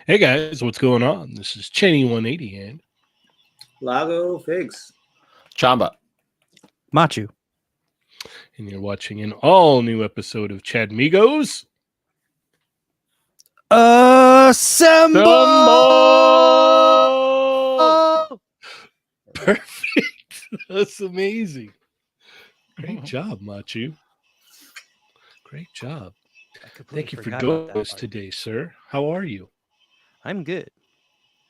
Hey guys, what's going on? This is Cheney 180 and Lago Figs. Chamba. Machu. And you're watching an all-new episode of Chatmigos. Assemble! Perfect. That's amazing. Great job, Machu. Great job. Thank you for joining us today, sir. How are you? I'm good.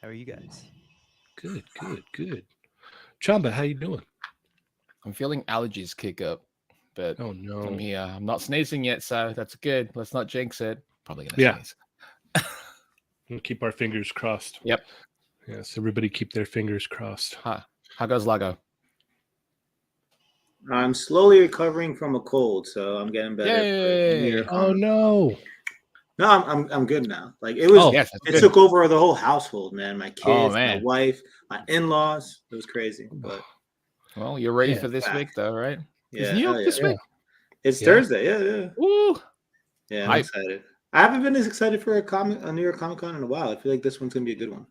How are you guys? Good. Chamba, how you doing? I'm feeling allergies kick up, but oh no, I'm not sneezing yet, so that's good. Let's not jinx it. Probably gonna sneeze. We'll keep our fingers crossed. Yep. Yes, everybody keep their fingers crossed. How goes Lago? I'm slowly recovering from a cold, so I'm getting better. Yay! Oh no. No, I'm good now. Like it was, it took over the whole household, man. My kids, my wife, my in-laws. It was crazy. But well, you're ready for this week, though, right? Yeah, it's New York this week. It's Thursday. Yeah. Woo! Yeah, I'm excited. I haven't been as excited for a New York Comic Con in a while. I feel like this one's gonna be a good one.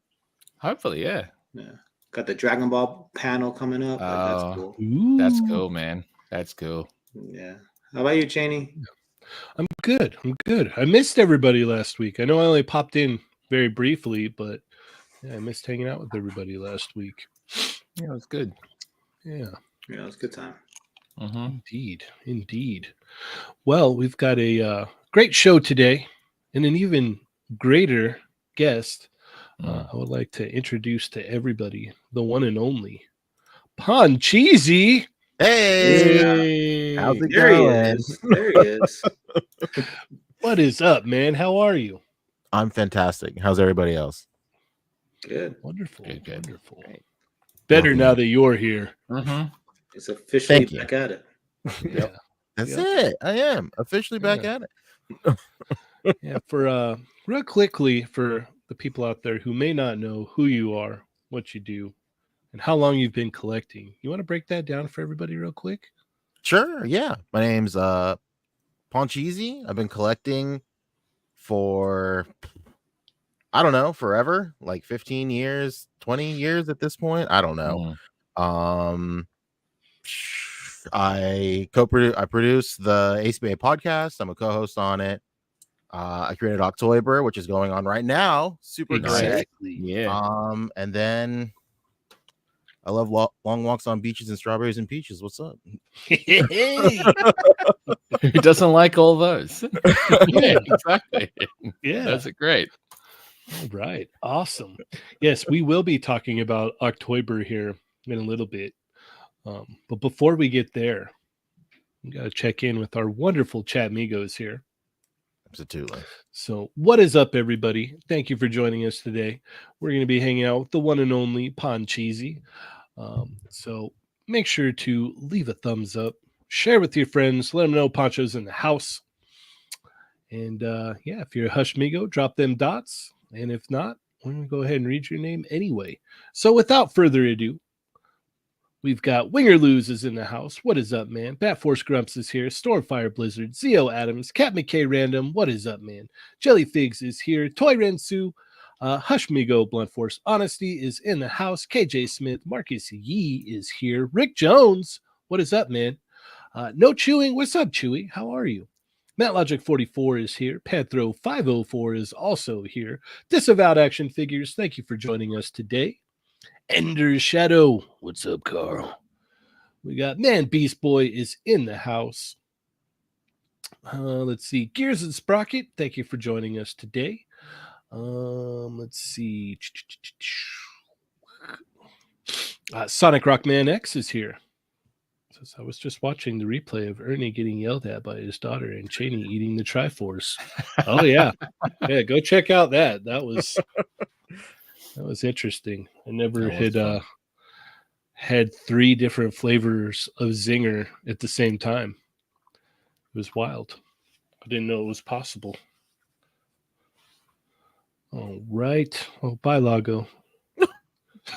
Hopefully, yeah. Got the Dragon Ball panel coming up. That's cool. That's cool, man. That's cool. Yeah. How about you, Cheney? I'm good. I missed everybody last week. I know I only popped in very briefly, but I missed hanging out with everybody last week. Yeah, it was good. Yeah, it was a good time. Indeed. Well, we've got a great show today and an even greater guest. I would like to introduce to everybody the one and only Poncheezey. Hey, how's it going? There he is. What is up, man? How are you? I'm fantastic. How's everybody else? Good. Wonderful. Good. Wonderful. Great. Better now that you're here. Mm-hmm. It's officially back at it. Yeah. That's it. I am officially back at it. Yeah. For real quickly, for the people out there who may not know who you are, what you do, and how long you've been collecting, you want to break that down for everybody real quick? Sure. Yeah. My name's Poncheezey. I've been collecting for, I don't know, forever, like 15 years, 20 years at this point. I don't know. I produce the Ace Bay podcast. I'm a co-host on it. I created October, which is going on right now. Super Exactly. great. Yeah. And then I love long walks on beaches and strawberries and peaches. What's up? Who doesn't like all those? Yeah, exactly. Yeah. That's great. All right. Awesome. Yes, we will be talking about October here in a little bit. But before we get there, we got to check in with our wonderful Chatmigos here. Absolutely. So what is up, everybody? Thank you for joining us today. We're going to be hanging out with the one and only Poncheezey. So make sure to leave a thumbs up, share with your friends, let them know Poncho's in the house. And if you're a Hajime, drop them dots. And if not, we're going to go ahead and read your name anyway. So without further ado, we've got Winger Lose is in the house. What is up, man? Bat Force Grumps is here. Stormfire Blizzard. Zio Adams. Cat McKay Random. What is up, man? Jelly Figs is here. Toy Rensu. Hushmigo Blunt Force Honesty is in the house. KJ Smith. Marcus Yee is here. Rick Jones. What is up, man? No Chewing. What's up, Chewy? How are you? Matt Logic 44 is here. Panthro 504 is also here. Disavowed Action Figures. Thank you for joining us today. Ender's Shadow. What's up, Carl? We got Man Beast Boy is in the house. Let's see. Gears and Sprocket. Thank you for joining us today. Let's see. Sonic Rockman X is here. I was just watching the replay of Ernie getting yelled at by his daughter and Cheney eating the Triforce. Oh yeah. Yeah, go check out that. That was interesting. I never had 3 different flavors of Zinger at the same time. It was wild. I didn't know it was possible. All right. Oh, bye, Lago.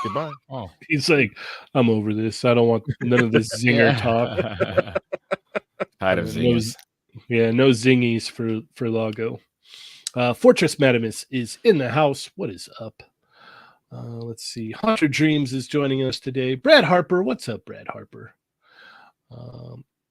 Goodbye. Oh, he's like, I'm over this. I don't want none of this Zinger talk. Tired of zingers. No zingies for Lago. Fortress Madamus is in the house. What is up? Let's see. Haunter Dreams is joining us today. Brad Harper. What's up, Brad Harper?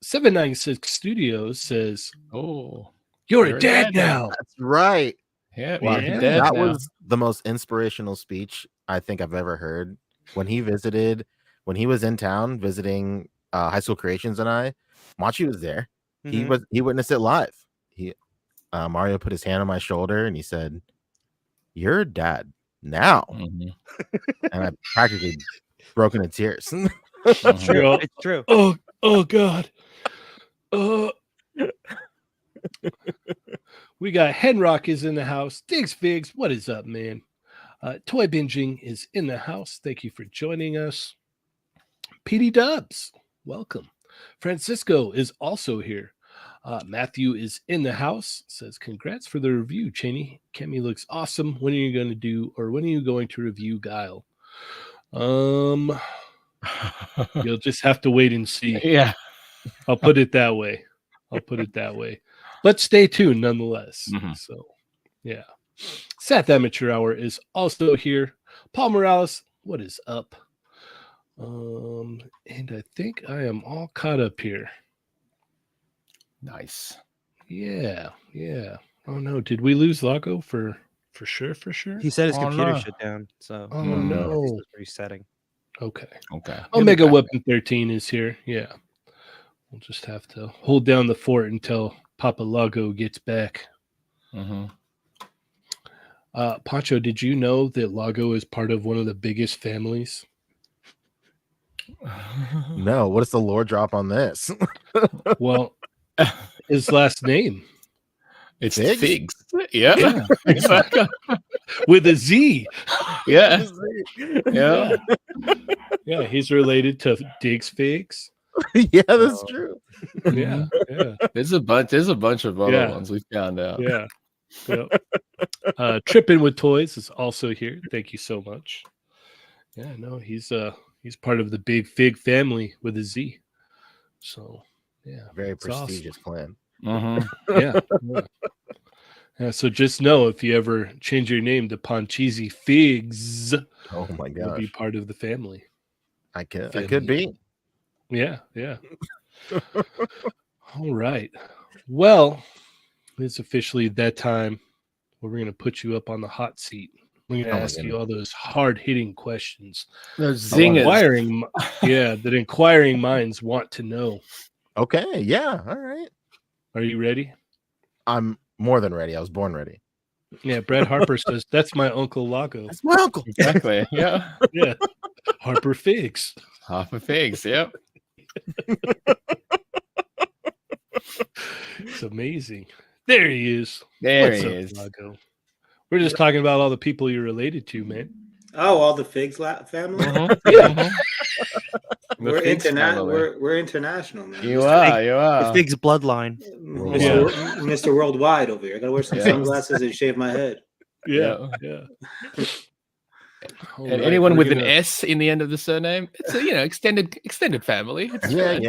796 Studios says, "Oh, you're a dad now." That's right. Yeah, that was the most inspirational speech I think I've ever heard. When he was in town visiting High School Creations, and Machi was there. Mm-hmm. He witnessed it live. Mario put his hand on my shoulder and he said, "You're a dad now," and I practically broke into tears. It's true. It's true. Oh God. We got Henrock is in the house. Diggs Figs, what is up, man? Toy Binging is in the house. Thank you for joining us. PD Dubs, welcome. Francisco is also here. Matthew is in the house. Says, congrats for the review, Cheney. Kemi looks awesome. When are you going to review Guile? You'll just have to wait and see. Yeah. I'll put it that way. But stay tuned nonetheless. So, yeah. Seth Amateur Hour is also here. Paul Morales, what is up? And I think I am all caught up here. Nice. Yeah. Oh no, did we lose Lago for sure? He said his computer shut down. So no. He's resetting. Okay. Omega Weapon 13 is here. Yeah. We'll just have to hold down the fort until Papa Lago gets back. Pancho, did you know that Lago is part of one of the biggest families? No, what is the lore drop on this? Well, his last name. It's Figs. Yeah. Exactly. with a Z. Yeah. Yeah. Yeah, he's related to Diggs Figs. Yeah, that's true. Yeah, yeah. There's a bunch of other ones we found out. Yeah. Yep. Tripping with Toys is also here. Thank you so much. Yeah, no, he's part of the Big Fig family with a Z. So yeah, very prestigious awesome. clan. Yeah. Yeah. So just know if you ever change your name to Poncheezey Figs, oh my gosh, you'll be part of the family. I could be. Yeah. All right. Well, it's officially that time where we're going to put you up on the hot seat. We're going to ask you all those hard-hitting questions. Those zingers. That inquiring minds want to know. Okay. Yeah. All right. Are you ready? I'm more than ready. I was born ready. Yeah. Brad Harper says, that's my Uncle Lago. That's my uncle. Exactly. Yeah. Yeah. Harper Figs. Harper Figs. Yep. It's amazing. There he is. What's up, is. Lago? We're just talking about all the people you're related to, man. Oh, all the Figs family. Yeah. We're international, man. You are. The Figs bloodline. Mr. Worldwide over here. I gotta wear some sunglasses and shave my head. Yeah. And anyone with an S in the end of the surname, it's a extended family. It's yeah.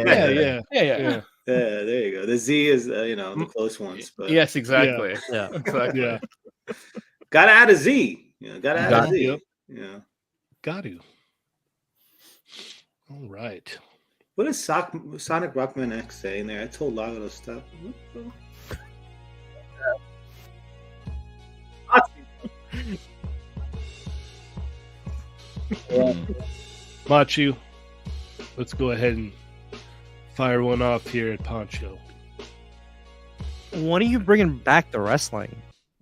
There you go. The Z is the close ones. But yes, exactly. Yeah. Exactly. Yeah. Gotta add a Z. Gotta add a Z. Yep. Yeah. Got to. All right. What is Sonic Rockman X saying there? I told Lago to stop. Machu, let's go ahead and fire one off here at Poncho. When are you bringing back the wrestling?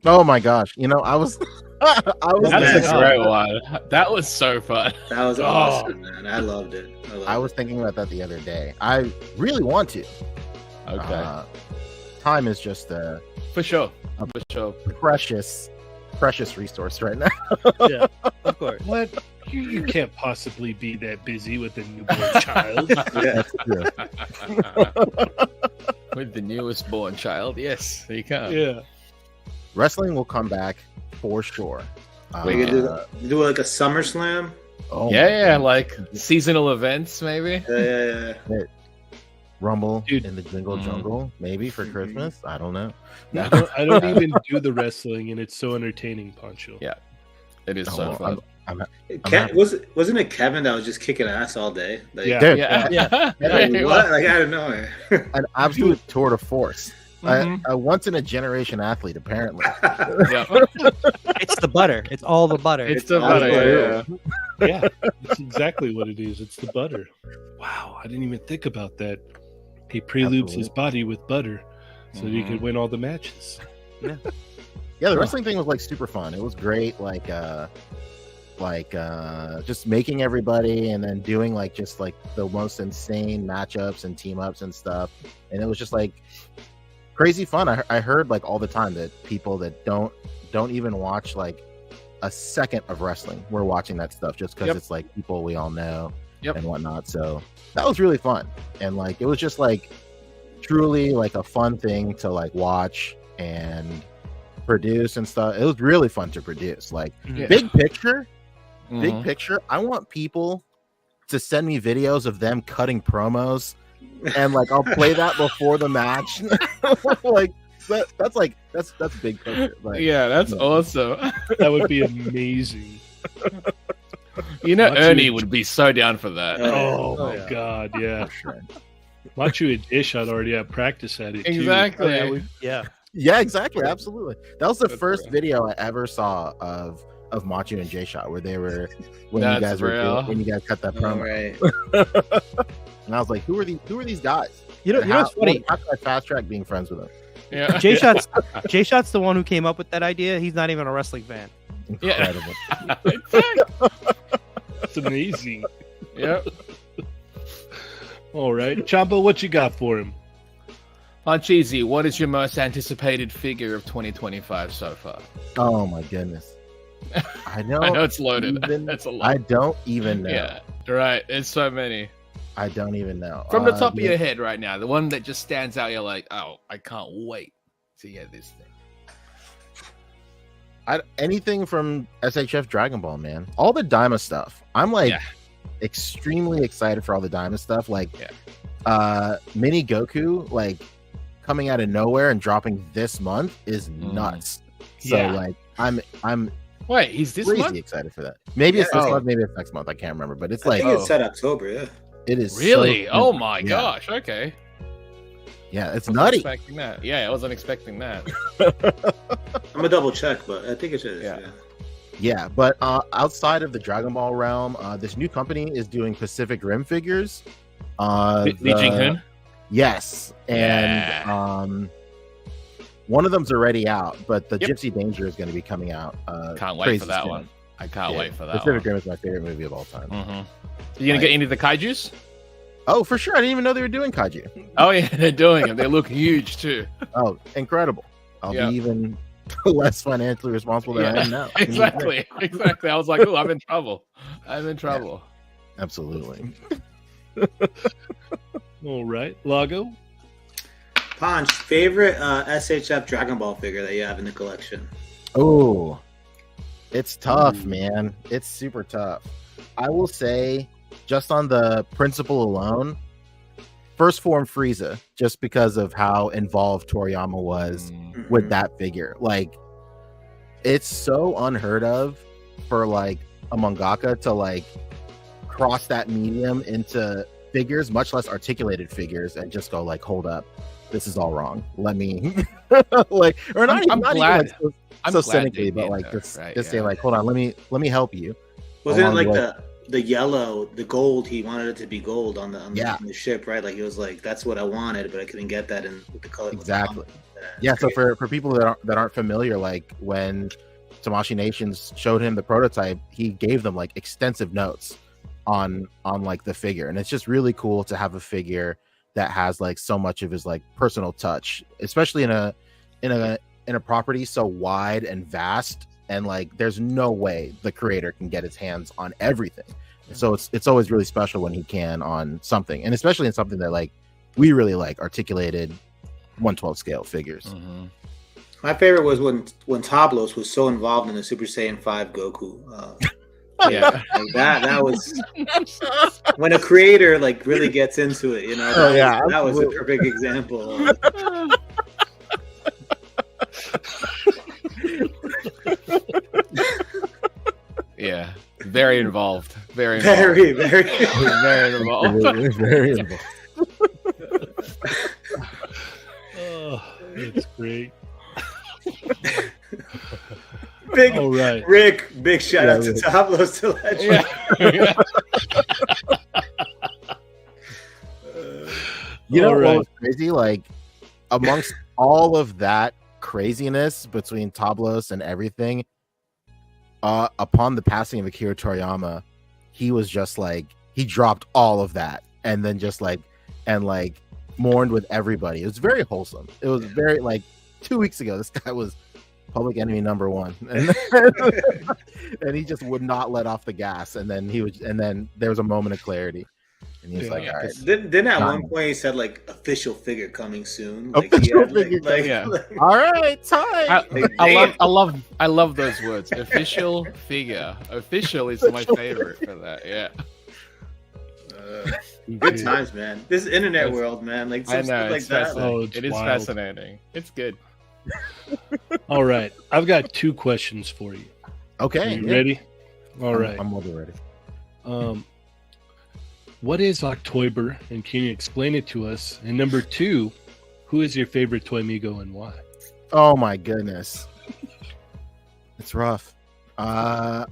Oh my gosh! I was. That's a great one. That was so fun. That was awesome, man. I loved it. I was thinking about that the other day. I really want to. Okay. Time is just for sure. precious resource right now. Yeah, of course. What? You can't possibly be that busy with a newborn child. That's true. With the newest born child, yes, you can. Yeah. Wrestling will come back for sure. We could do like a SummerSlam. Oh yeah, like seasonal events, maybe. Yeah. Rumble in the jungle, maybe for Christmas. I don't know. I don't even do the wrestling, and it's so entertaining, Poncho. Yeah, it is so fun. Wasn't it Kevin that was just kicking ass all day? Like, Yeah. What? Like out of nowhere. An absolute tour de force. A once in a generation athlete, apparently. It's the butter. It's all the butter. It's the butter. Yeah, that's exactly what it is. It's the butter. Wow, I didn't even think about that. He pre-lubes his body with butter so that he could win all the matches. Yeah, the wrestling thing was like super fun. It was great, just making everybody and then doing just the most insane matchups and team ups and stuff. And it was just crazy fun. I heard all the time that people that don't even watch a second of wrestling were watching that stuff just because it's people we all know and whatnot. So that was really fun. And it was just truly a fun thing to watch and produce and stuff. It was really fun to produce. Big picture, I want people to send me videos of them cutting promos and I'll play that before the match. That's big picture. That's awesome. That would be amazing. Ernie would be so down for that. Oh my god, yeah. Sure. Matchutoy and Jshot already have practice at it too. Exactly. Yeah, exactly. Absolutely. That was the first video I ever saw of Matchutoy and Jshot where they were when you guys cut that promo. Right. And I was like, who are these guys? You know what's funny? How can I fast track being friends with them? Yeah. Jshot's the one who came up with that idea. He's not even a wrestling fan. Incredible. It's amazing. Yep. All right. Chamba, what you got for him? Poncheezey, what is your most anticipated figure of 2025 so far? Oh my goodness. I know. I know it's loaded. That's a lot. I don't even know. Yeah, right. It's so many. I don't even know. From the top of your head right now, the one that just stands out, you're like, oh, I can't wait to get this thing. Anything from SHF Dragon Ball, man. All the Daima stuff. I'm like extremely excited for all the Daima stuff. Like Mini Goku, like coming out of nowhere and dropping this month is nuts. So like I'm wait, he's this crazy month? Excited for that. Maybe it's this month, maybe it's next month. I can't remember, but it's I think it said October. Yeah, it is really. So oh my gosh. Okay. Yeah, it's nutty. Expecting that. Yeah, I wasn't expecting that. I'm gonna double check, but I think it is. Yeah, but outside of the Dragon Ball realm, this new company is doing Pacific Rim figures. Lee Jing-hoon? Yes, and one of them's already out, but the Gypsy Danger is going to be coming out. Can't wait for that one. I can't wait for that Pacific Rim is my favorite movie of all time. Mm-hmm. You gonna get any of the kaijus? Oh, for sure. I didn't even know they were doing kaiju. Oh yeah, they're doing them. They look huge too. Oh, incredible! I'll be even less financially responsible than I am now. Exactly. I was like, oh, I'm in trouble. Yeah, absolutely. All right, Lago. Ponch, favorite SHF Dragon Ball figure that you have in the collection? Oh, it's tough, man. It's super tough. I will say, just on the principle alone, first form Frieza, just because of how involved Toriyama was with that figure. Like, it's so unheard of for like a mangaka to like cross that medium into figures, much less articulated figures, and just go like, hold up, this is all wrong. Let me like, or not. I'm not glad. Even like, so cynically, but like just say like, hold on, let me help you. Wasn't it like the yellow, the gold? He wanted it to be gold on the ship, right? Like it was like, that's what I wanted, but I couldn't get that in with the color. Exactly. Yeah. So for people that aren't familiar, like when Tamashii Nations showed him the prototype, he gave them like extensive notes on like the figure, and it's just really cool to have a figure that has like so much of his like personal touch, especially in a property so wide and vast, and like there's no way the creator can get his hands on everything. So it's always really special when he can on something, and especially in something that like we really like, articulated 1/12 scale figures. My favorite was when Tablos was so involved in the Super Saiyan 5 Goku. Like that was when a creator like really gets into it, you know. That was a perfect example. Yeah, very involved. Very involved. Very involved. Very involved. Oh, that's great. All right. Rick, big shout out to Tablos to Legend. You know what was crazy? Like, amongst all of that craziness between Tablos and everything, upon the passing of Akira Toriyama, he was just like, he dropped all of that and then just like, and like mourned with everybody. It was very wholesome. It was very like 2 weeks ago, this guy was public enemy number one, and he just would not let off the gas. And then there was a moment of clarity, and he was like, "All right." Then at one point he said like official figure coming soon. Like, all right, time. I love those words. Official figure. Official is my favorite for that. Yeah. Good times, man. This internet world, man. Like I know, like that. It is fascinating. It's good. All right, I've got 2 questions for you. Okay, you ready? All right, I'm more than ready. What is October, and can you explain it to us? And number 2, who is your favorite Toy Migo and why? Oh my goodness, it's rough. I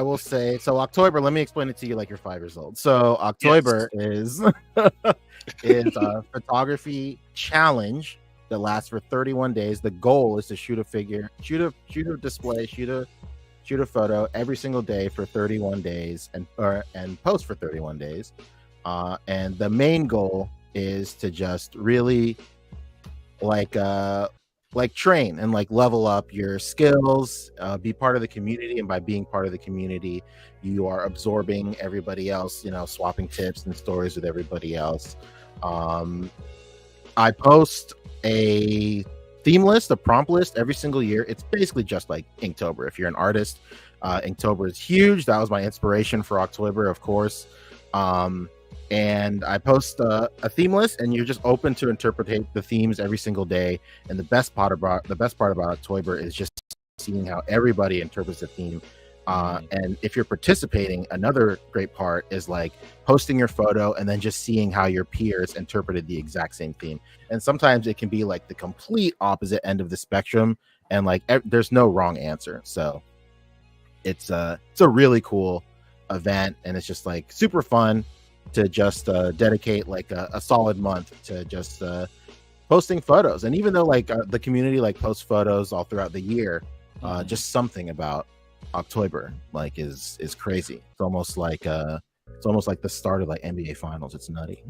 will say, so October, let me explain it to you like you're 5 years old. So October is a photography challenge that lasts for 31 days. The goal is to shoot a figure, shoot a display, shoot a photo every single day for 31 days and post for 31 days. And the main goal is to just really like like train and like level up your skills, be part of the community, and by being part of the community, you are absorbing everybody else, swapping tips and stories with everybody else. I post a theme list, a prompt list every single year. It's basically just like Inktober. If you're an artist, Inktober is huge. That was my inspiration for October, of course. And I post a theme list, and you're just open to interpret the themes every single day. And the best part about October is just seeing how everybody interprets the theme. And if you're participating, another great part is like posting your photo and then just seeing how your peers interpreted the exact same theme. And sometimes it can be like the complete opposite end of the spectrum, and like there's no wrong answer. So it's a really cool event, and it's just like super fun to just dedicate like a solid month to just posting photos. And even though like the community like posts photos all throughout the year, just something about October like is crazy. It's almost like the start of like NBA finals. It's nutty.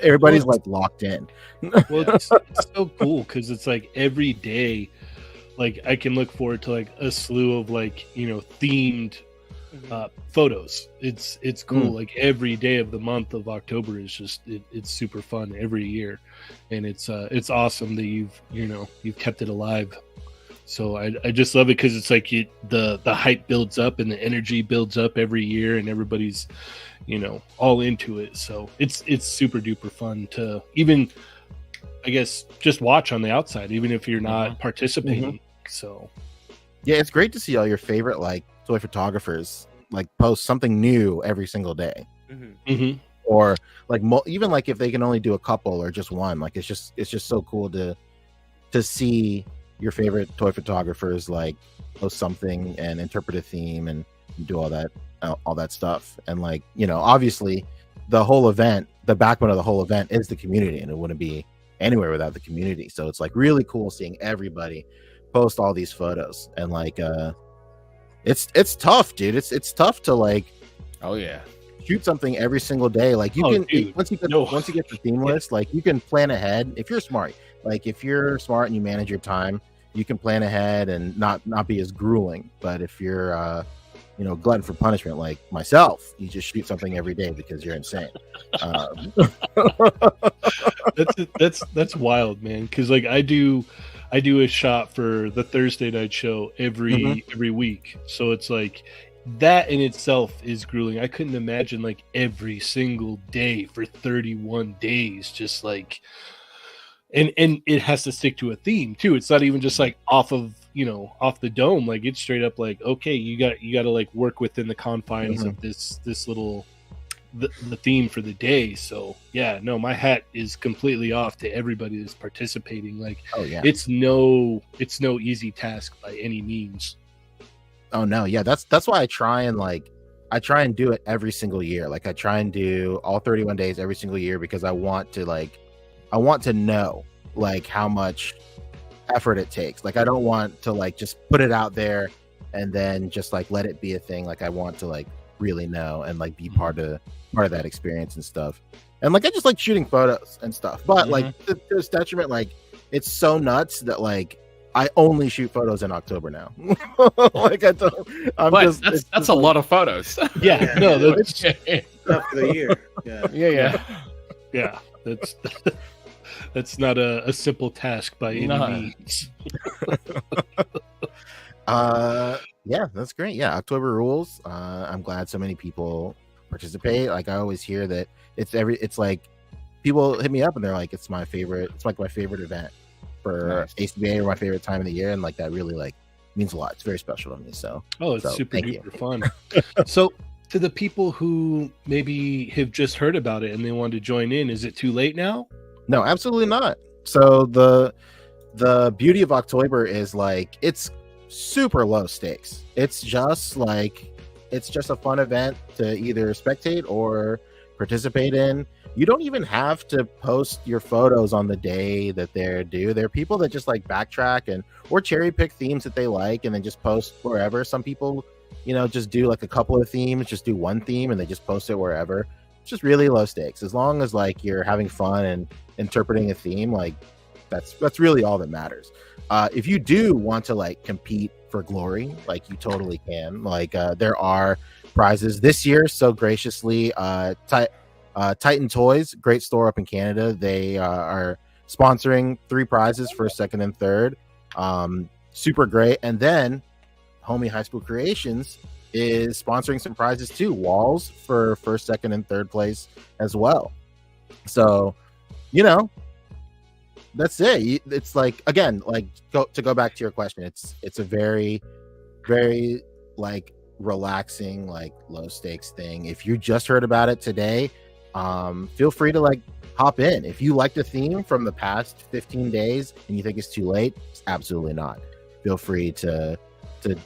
Everybody's like locked in. Well, it's so cool because it's like every day, like I can look forward to like a slew of like themed photos. It's cool. Like every day of the month of October is just it's super fun every year, and it's awesome that you've kept it alive. So I just love it because it's like the hype builds up and the energy builds up every year, and everybody's all into it. So it's super duper fun to even, I guess, just watch on the outside, even if you're not participating. So yeah, it's great to see all your favorite like toy photographers like post something new every single day. Or like even like if they can only do a couple or just one, like it's just so cool to see your favorite toy photographers like post something and interpret a theme and do all that stuff. And like obviously the whole event, the backbone of the whole event is the community, and it wouldn't be anywhere without the community. So it's like really cool seeing everybody post all these photos. And like it's tough, dude. It's tough to like shoot something every single day. Like you can once you get the theme list, like you can plan ahead if you're smart. Like if you're smart and you manage your time, you can plan ahead and not be as grueling. But if you're glutton for punishment like myself, you just shoot something every day because you're insane. That's wild, man. Because like I do a shot for the Thursday night show every week. So it's like that in itself is grueling. I couldn't imagine like every single day for 31 days, just like, and it has to stick to a theme too. It's not even just like off the dome. Like it's straight up like, okay, you got to like work within the confines of this little the theme for the day. So yeah, no, my hat is completely off to everybody that's participating. Like, it's no easy task by any means. Oh no, yeah, that's why I try and do it every single year. Like I try and do all 31 days every single year because I want to know like how much effort it takes. Like I don't want to like just put it out there and then just like let it be a thing. Like I want to like really know and like be part of that experience and stuff. And like I just like shooting photos and stuff. But like to its detriment, like it's so nuts that like I only shoot photos in October now. Like I don't. That's a lot of photos. Yeah, no, that's enough for the year. Yeah. That's not a simple task by any means. Yeah, that's great. Yeah, October rules. I'm glad so many people participate. Like I always hear that it's like people hit me up and they're like, it's my favorite. It's like my favorite event for ACBA or my favorite time of the year, and like that really like means a lot. It's very special to me. So it's super duper fun. So to the people who maybe have just heard about it and they want to join in, is it too late now? No, absolutely not. So the beauty of October is like it's super low stakes. It's just a fun event to either spectate or participate in. You don't even have to post your photos on the day that they're due. There are people that just like backtrack or cherry pick themes that they like and then just post wherever. Some people, just do like a couple of themes, just do one theme and they just post it wherever. It's just really low stakes. As long as like you're having fun and interpreting a theme, like that's really all that matters. if you do want to like compete for glory, like you totally can. Like there are prizes this year. So graciously, Titan Toys, great store up in Canada. They are sponsoring 3 prizes, first, second, and third. Super great. And then Homie High School Creations is sponsoring some prizes too. Walls for first, second, and third place as well. So, you know, that's it. It's like, again, like to go back to your question, it's a very, very like relaxing, like low stakes thing. If you just heard about it today, feel free to like hop in. If you like the theme from the past 15 days and you think it's too late, it's absolutely not. Feel free to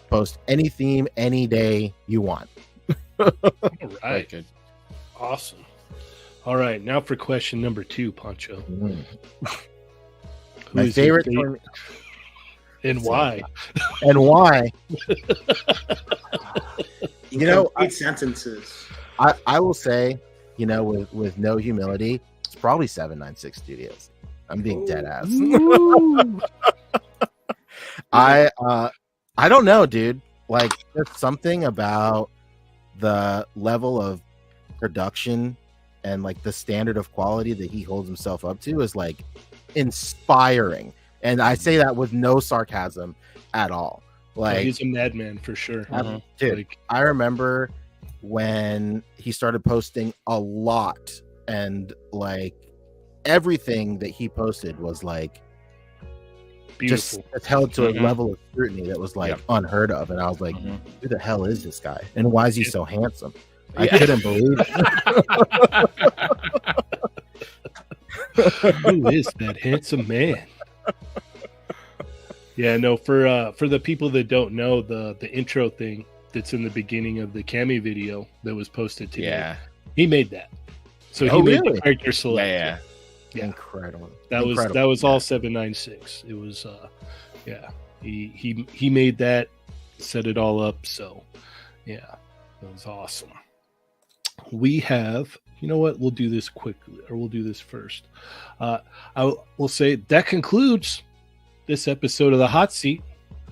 post any theme any day you want. All right. Good. Awesome. All right, now for question number 2, Poncho. My favorite and why? And why? You know, 8 sentences. I will say, you know, with no humility, it's probably 796 Studios. I'm being dead ass. I don't know, dude. Like, there's something about the level of production and like the standard of quality that he holds himself up to is like inspiring. And I say that with no sarcasm at all. Like, he's a madman for sure. Dude, like, I remember when he started posting a lot, and like everything that he posted was like beautiful. Just held to a level of scrutiny that was like unheard of. And I was like, who the hell is this guy? And why is he so handsome? I couldn't believe it. Who is that handsome man? Yeah, no, for the people that don't know, the intro thing that's in the beginning of the Cammy video that was posted today, he made that. So he made the character select. Yeah. Incredible. That was all 796. It was he made that, set it all up. So yeah, that was awesome. We have, you know what, we'll do this quickly, or we'll do this first. I will say that concludes this episode of the Hot Seat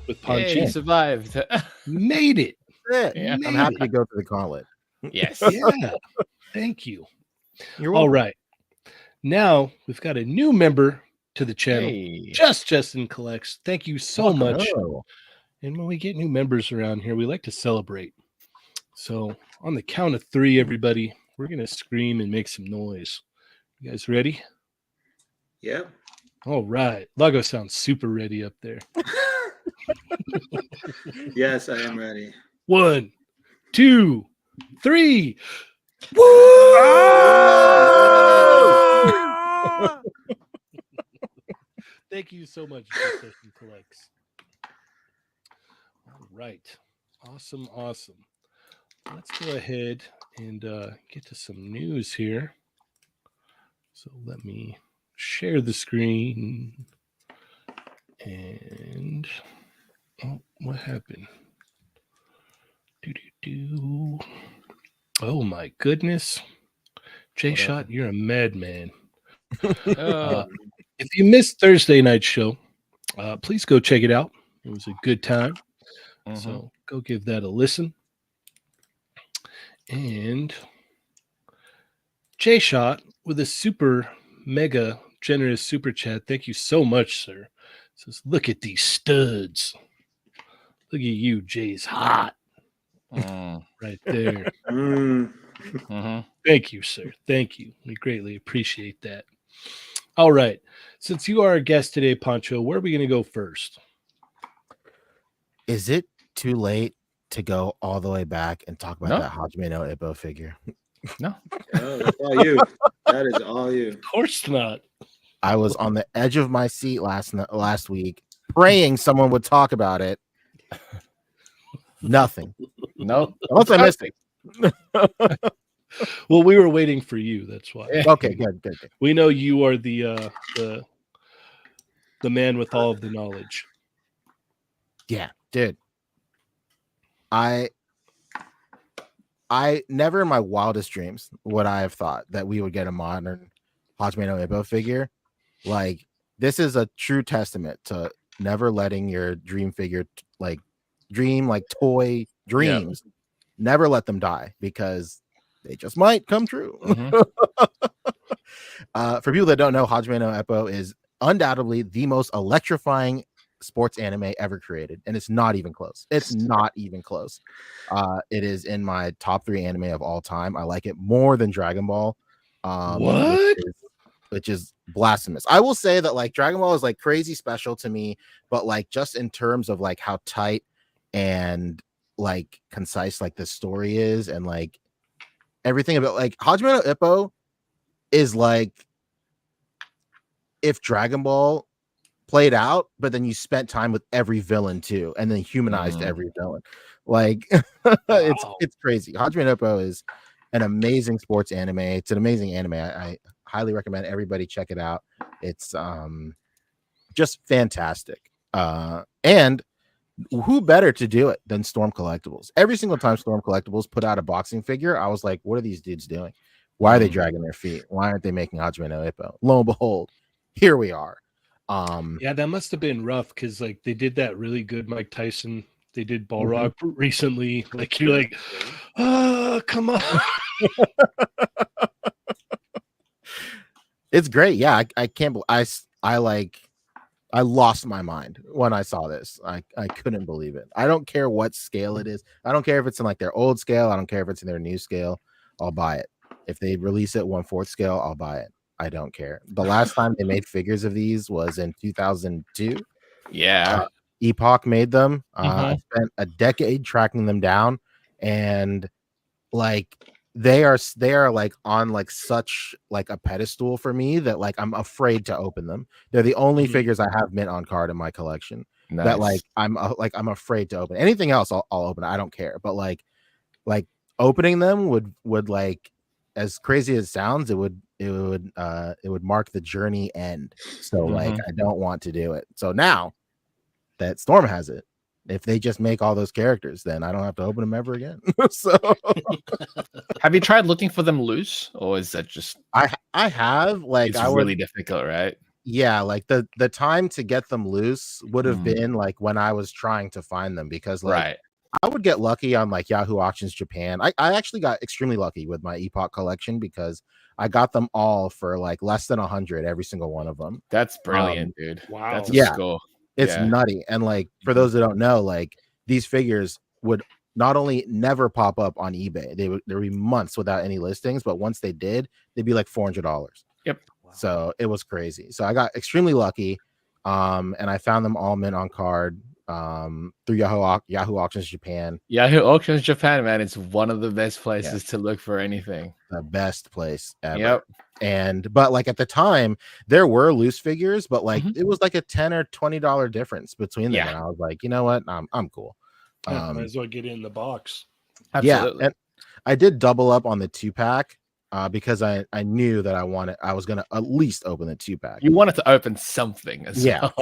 with Poncheezey. He survived. Made it. Yeah, I'm happy to go through the gauntlet. Yes. Yeah. Thank you. You're welcome. All right. Now we've got a new member to the channel. Hey. Justin Collects. Thank you so much. Hello. And when we get new members around here, we like to celebrate. So on the count of 3, everybody, we're going to scream and make some noise. You guys ready? Yeah. All right. Lago sounds super ready up there. Yes, I am ready. 1, 2, 3. Thank you so much, Justin Collects. All right. Awesome. Let's go ahead and get to some news here. So let me share the screen. And what happened? Oh my goodness. Jshot, you're a madman. If you missed Thursday night's show, please go check it out. It was a good time. So go give that a listen. And Jshot with a super mega generous super chat. Thank you so much, sir. Says, look at these studs. Look at you, Jay's hot. Right there. Thank you, sir. Thank you. We greatly appreciate that. All right. Since you are our guest today, Poncho, where are we going to go first? Is it too late to go all the way back and talk about that Hajime no Ippo figure? No. Oh, that's all you. That is all you. Of course not. I was on the edge of my seat last week, praying someone would talk about it. Nothing. No. Unless I missed it. Well, we were waiting for you. That's why. Okay, good. We know you are the man with all of the knowledge. Yeah, dude. I never in my wildest dreams would I have thought that we would get a modern Hajime no Ippo figure. Like, this is a true testament to never letting your dream figure toy dreams, never let them die because they just might come true. For people that don't know, Hajime no Ippo is undoubtedly the most electrifying sports anime ever created, and it's not even close. It's not even close. It is in my top 3 anime of all time. I like it more than Dragon Ball. What? Which is blasphemous. I will say that like Dragon Ball is like crazy special to me, but like just in terms of like how tight and like concise like the story is, and like everything about like Hajime no Ippo is like if Dragon Ball played out, but then you spent time with every villain too, and then humanized every villain. Like it's crazy. Hajime no Ippo is an amazing sports anime. It's an amazing anime. I highly recommend everybody check it out. It's just fantastic. And who better to do it than Storm Collectibles? Every single time Storm Collectibles put out a boxing figure, I was like, what are these dudes doing? Why are they dragging their feet? Why aren't they making Hajime no Ippo? Lo and behold, here we are. Yeah, that must have been rough because like they did that really good Mike Tyson. They did Balrog recently. Like you're like, come on. It's great. Yeah, I can't believe I lost my mind when I saw this. I couldn't believe it. I don't care what scale it is. I don't care if it's in like their old scale. I don't care if it's in their new scale. I'll buy it. If they release it 1/4 scale, I'll buy it. I don't care. The last time they made figures of these was in 2002. Yeah. Epoch made them. I spent a decade tracking them down, and like they are like on like such like a pedestal for me that like I'm afraid to open them. They're the only figures I have mint on card in my collection that like I'm afraid to open. Anything else I'll open. I don't care. But like opening them would like, as crazy as it sounds, it would mark the journey end. So like I don't want to do it. So now that Storm has it, if they just make all those characters, then I don't have to open them ever again. So have you tried looking for them loose, or is that just I have like it's really difficult, right? Yeah, like the time to get them loose would have been like when I was trying to find them, because like I would get lucky on like Yahoo Auctions Japan. I actually got extremely lucky with my Epoch collection because I got them all for like less than 100, every single one of them. That's brilliant, dude. Wow. That's a score. It's nutty. And like for those that don't know, like these figures would not only never pop up on eBay, there would be months without any listings, but once they did, they'd be like $400. Yep. So it was crazy. So I got extremely lucky. And I found them all mint on card through Yahoo Auctions Japan. Yahoo Auctions Japan, man, it's one of the best places to look for anything. The best place ever. But like at the time there were loose figures, but like it was like a $10 or $20 difference between them. And I was like, you know what, I'm cool. Might as well get it in the box. Absolutely. And I did double up on the 2-pack because I knew that I was gonna at least open the 2-pack. You wanted to open something as well.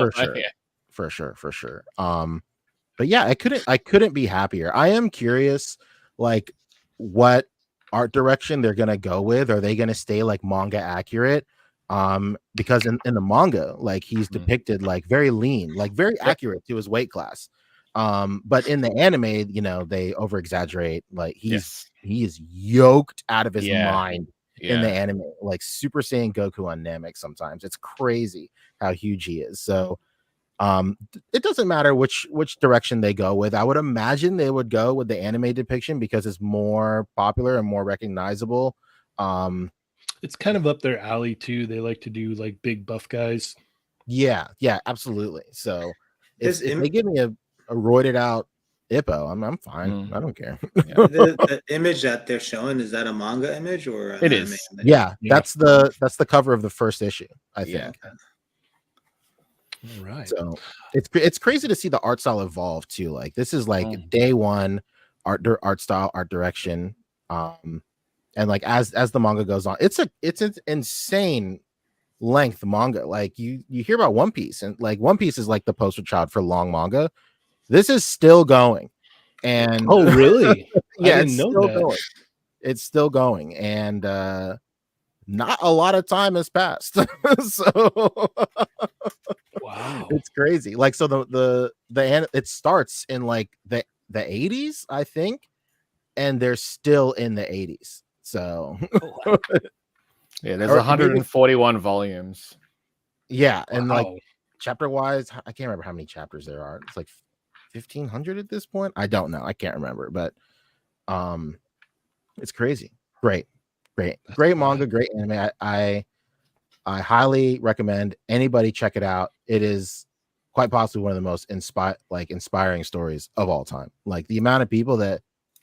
For sure. But yeah, I couldn't be happier. I am curious like what art direction they're gonna go with. Are they gonna stay like manga accurate? Because in the manga, like he's depicted like very lean, like very accurate to his weight class. But in the anime, you know, they over exaggerate. Like he is yoked out of his mind in the anime, like Super Saiyan Goku on Namek. Sometimes it's crazy how huge he is. So it doesn't matter which direction they go with. I would imagine they would go with the anime depiction because it's more popular and more recognizable. It's kind of up their alley too. They like to do like big buff guys. Yeah, absolutely. So if they give me a roided out Ippo, I'm fine. I don't care. The image that they're showing, is that a manga image or it is? Image? Yeah, that's the cover of the first issue, I think. All right. So it's crazy to see the art style evolve too. Like this is like day one art style, art direction. And like as the manga goes on, it's an insane length manga. Like you hear about One Piece, and like One Piece is like the poster child for long manga. This is still going. And oh really? Yeah, it's still going. It's still going, and not a lot of time has passed. So Wow. It's crazy. Like, so it starts in like the 80s, I think, and they're still in the 80s. So Yeah, there's Or 141 volumes. yeah, and like Wow. chapter wise, I can't remember how many chapters there are. It's like 1,500 at this point. I don't know. I can't remember, but it's crazy. Great manga, great anime. I highly recommend anybody check it out. It is quite possibly one of the most inspiring stories of all time. Like the amount of people that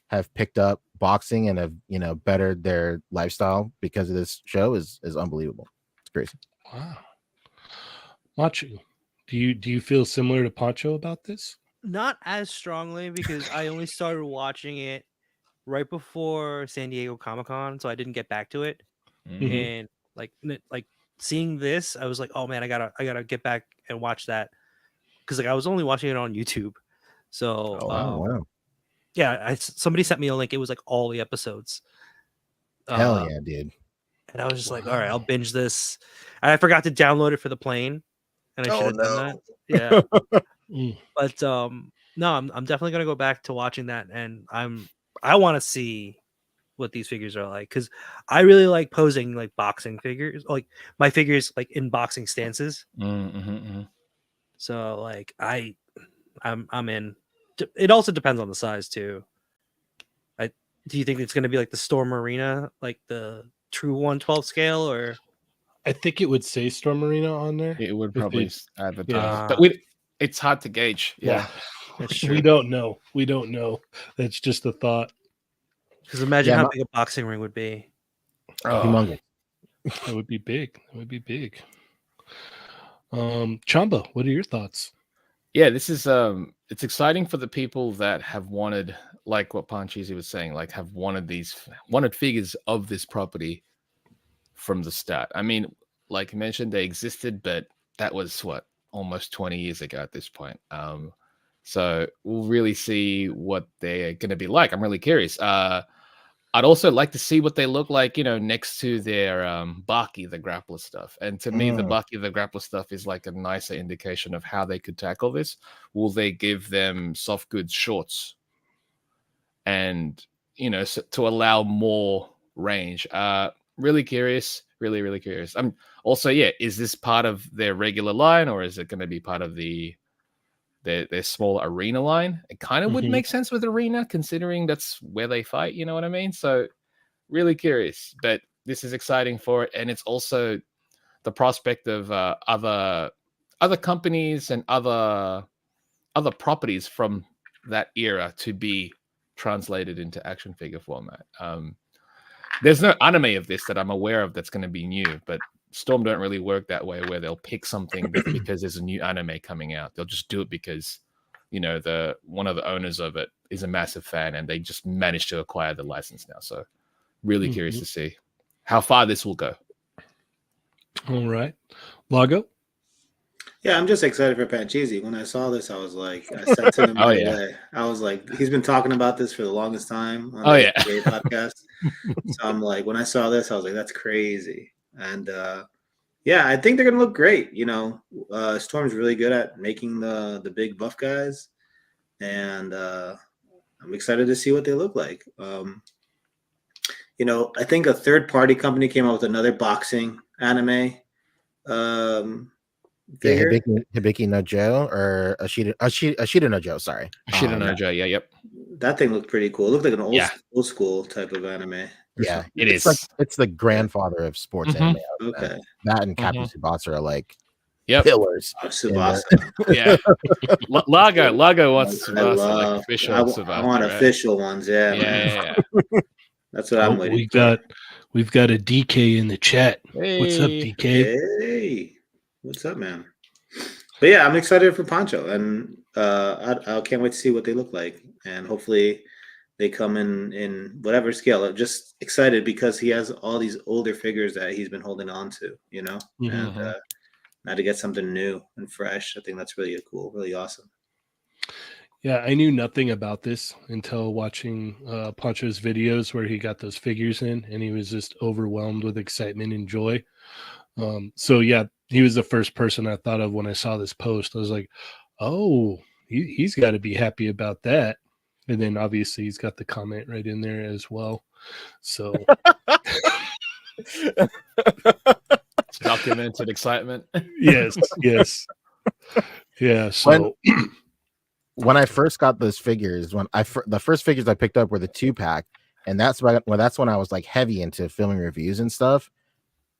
have picked up boxing and have, you know, bettered their lifestyle because of this show is unbelievable. It's crazy. Wow. Machu, do you feel similar to Pancho about this? Not as strongly because I only started watching it right before San Diego Comic-Con, so I didn't get back to it. Mhm. And like seeing this, I was like, oh man, I gotta get back and watch that because like I was only watching it on YouTube. So Wow. yeah, somebody sent me a link. It was like all the episodes. Hell yeah, dude. And I was just like, all right, I'll binge this. And I forgot to download it for the plane, and I should have done that. Yeah. Mm. But no, I'm definitely gonna go back to watching that, and I want to see what these figures are like because I really like posing like boxing figures, like my figures like in boxing stances. So like I'm in. It also depends on the size too. Do you think it's gonna be like the Storm Arena, like the true 112 scale, or I think it would say Storm Arena on there. It would if probably they- advertise, Yeah. but it's hard to gauge. Yeah. That's We true. don't know. We don't know. That's just a thought. Because imagine Yeah, how big a boxing ring would be. Humongous. That would be big. That would be big. Chamba, what are your thoughts? Yeah, this is it's exciting for the people that have wanted, like what Poncheezey was saying, like have wanted figures of this property from the start. I mean, like you mentioned, they existed, but that was what, almost 20 years ago at this point. So we'll really see what they're gonna be like. I'm really curious. I'd also like to see what they look like, you know, next to their Baki, the grappler stuff. And to me, the Baki, the grappler stuff is like a nicer indication of how they could tackle this. Will they give them soft goods shorts? And, you know, to allow more range. Really curious. Really, really curious. I'm also, yeah, is this part of their regular line or is it going to be part of their small arena line? It kind of would make sense with arena, considering that's where they fight. You know what I mean? So really curious, but this is exciting for it, and it's also the prospect of other companies and other properties from that era to be translated into action figure format. There's no anime of this that I'm aware of that's going to be new, but Storm don't really work that way where they'll pick something because there's a new anime coming out. They'll just do it because, you know, one of the owners of it is a massive fan and they just managed to acquire the license now. So really curious to see how far this will go. All right. Lago? Yeah, I'm just excited for Poncheezey. When I saw this, I was like, I said to him right away. I was like, he's been talking about this for the longest time on the podcast. So I'm like, when I saw this, I was like, that's crazy. And yeah, I think they're gonna look great. You know, Storm's really good at making the big buff guys, and I'm excited to see what they look like. You know, I think a third party company came out with another boxing anime. Figure. Hibiki no Joe or Ashita no Joe. Sorry, Ashita no Joe. Yeah, yep. That thing looked pretty cool. It looked like an old school type of anime. Yeah, it is. Like, it's the grandfather of sports anime. Okay, that and Captain Tsubasa are like Yep. pillars. Tsubasa. Yeah. Lago wants Tsubasa, like official Tsubasa. I want official ones. Yeah. Yeah. That's what I'm waiting We've got a DK in the chat. Hey. What's up, DK? Hey, what's up, man? But yeah, I'm excited for Poncho, and I can't wait to see what they look like, and hopefully they come in whatever scale. I'm just excited because he has all these older figures that he's been holding on to, you know, and now to get something new and fresh, I think that's really cool, really awesome. Yeah, I knew nothing about this until watching Poncho's videos where he got those figures in, and he was just overwhelmed with excitement and joy. So yeah, he was the first person I thought of when I saw this post. I was like, oh, he's got to be happy about that. And then obviously he's got the comment right in there as well. So It's documented excitement. yes. Yeah. So when I first got those figures, the first figures I picked up were the 2-pack, and that's when I was like heavy into filming reviews and stuff.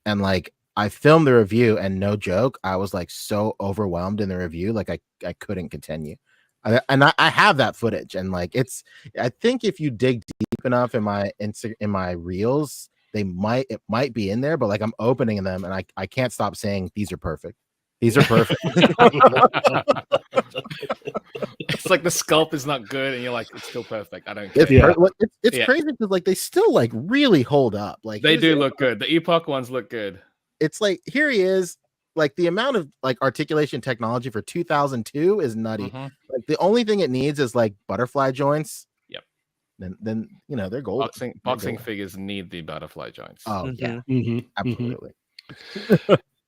And like I filmed the review, and no joke, I was like so overwhelmed in the review, like I couldn't continue. And I have that footage, and like I think if you dig deep enough in my reels, it might be in there, but like I'm opening them and I can't stop saying these are perfect. These are perfect. It's like the sculpt is not good, and you're like, it's still perfect. I don't care. It's crazy because like they still like really hold up. Like they do look good. The Epoch ones look good. It's like here he is. Like the amount of like articulation technology for 2002 is nutty. Like the only thing it needs is like butterfly joints. Yep. Then you know they're gold. Boxing figures need the butterfly joints. Oh yeah, absolutely.